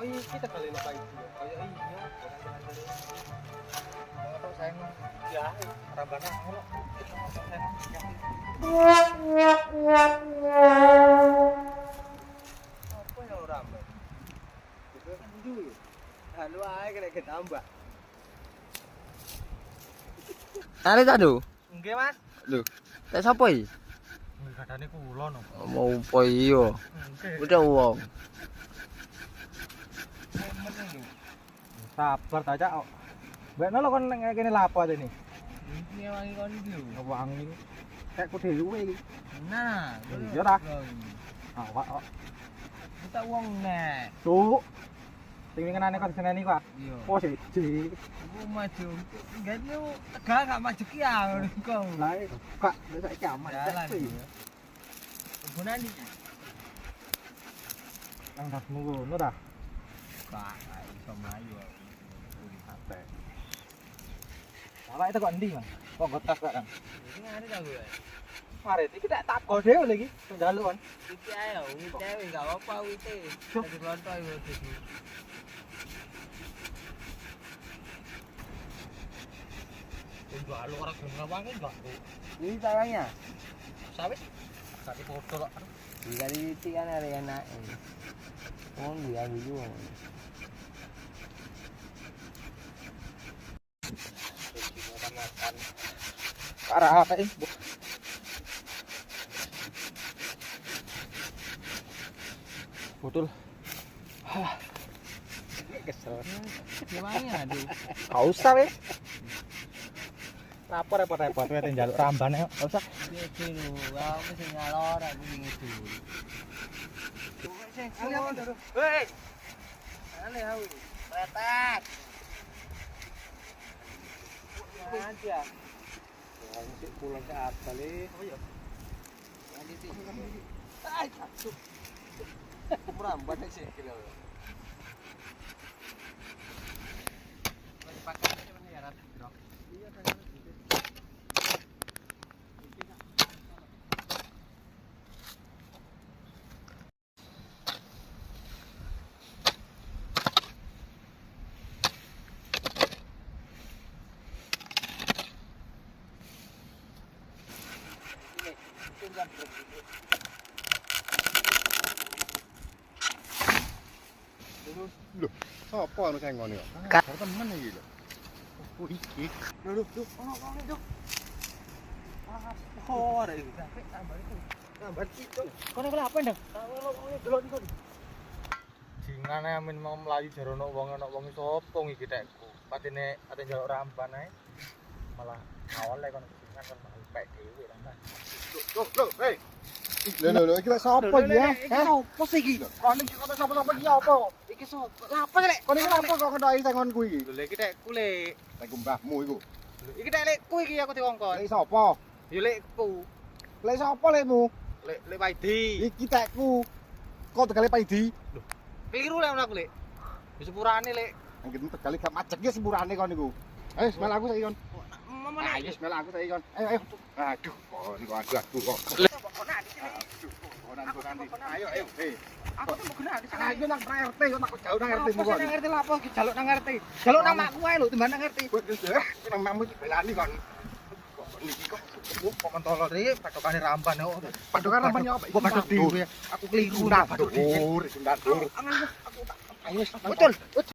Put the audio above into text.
kita kali lupa itu. Kayak iya, orang sayang ya, Rambana ngono. Apa ya orang? Itu dulu. Halo ae kena ketambah. Are ta lho. Nggih, Mas. Lho. Tek sapa iki? Kadane kula no. Mau apa iya? Udah wong. Sabar ta, Cak. Mbak lo kon nek kene lapo ini? Iki wangi kon iki lho. Wangi. Kayak ku dhewe iki. Nah, Iya ta? Awak kok. kita wong nek. Cuk. Sing ngenane kok diseneni kok. Iya. Oh, siji. Aku maju. Enggak tegal gak maju ki ya kok. Lah, kok saiki aman. Jalan. Kebunan iki. Nang dasmu ngono ta? Kak, iso mlayu. Ate. Awak itu kok endi, Mas? Kok gotas kok kan? Iki ngene ta gue. Mari iki tak takon dhewe lagi, njaluk kan. Iki ayo, wit cewek gak apa-apa wite. Dadi lontoy wite. Enggak lu ora gelem wangi enggak. Ini sayangnya. Sawit. Sate foto kok. Dikali witi kan ada enak. Oh, dia dulu. Arah apa ini? Betul. Kesel. Gimana aduh. Enggak usah weh. Lapor repot-repot weh njaluk ramban ayo. Enggak usah. Iki lho, aku sing ngalor aku sing itu. Hei. Ane aku. Retet. Aja. Nanti pulang ke atas le. Oh iya. Nanti sih. Ai, satu. Merambat sih kilo. Pakai aja mana ya rat. Iya kan. Lho, sapa anu senggone kok? Kak. Karo temen iki lho. Oh iki. Lho, ono itu. Oh, ada itu. Tambah itu. Kono kok apa ndang? Delok iki. Jingane amin mau mlayu jare ono wong sapa iki tekku. Patine ate njaluk ramban ae. Malah awale kono jingan kon mau pek dhewe ramban. Lho, hei. Lho, iki sapa iki ya? Hah? Apa sih iki? Kono iki kono sapa-sapa iki apa? Iki sapa? Lah apa lek? Kon iki apa kok kendoki sengonku iki? Lho lek iki tekku lek. Tekku mbahmu iku. Lho iki tek lekku iki aku dikongkon. Lek sapa? Ya lekku. Lek sapa lekmu? Lek Paidi. Iki tekku. Kok tegale Paidi? Keliru lek aku lek. Wis sepurane lek. Anggitmu tegale gak macet ya sepurane kon niku. Ayo semel aku saiki kon. Mama Ayo semel aku saiki kon. Ayo. Aduh, kok niku aduh kok. Ayo, hei. Aku tuh mau kena di sana. Ayo nang RT, yo tak jauh nang RT Apa sih nang RT lapo iki jaluk nang RT. Jaluk nang makku ae lho timbang nang RT. Nang makmu iki belani kon. Kok niki kok Kok mentolo iki patokane ramban kok. padokan rampan yo apa? Kok padok dhewe. Aku keliru Sundat dur, sundat dur. Aku tak. Ayo, Betul.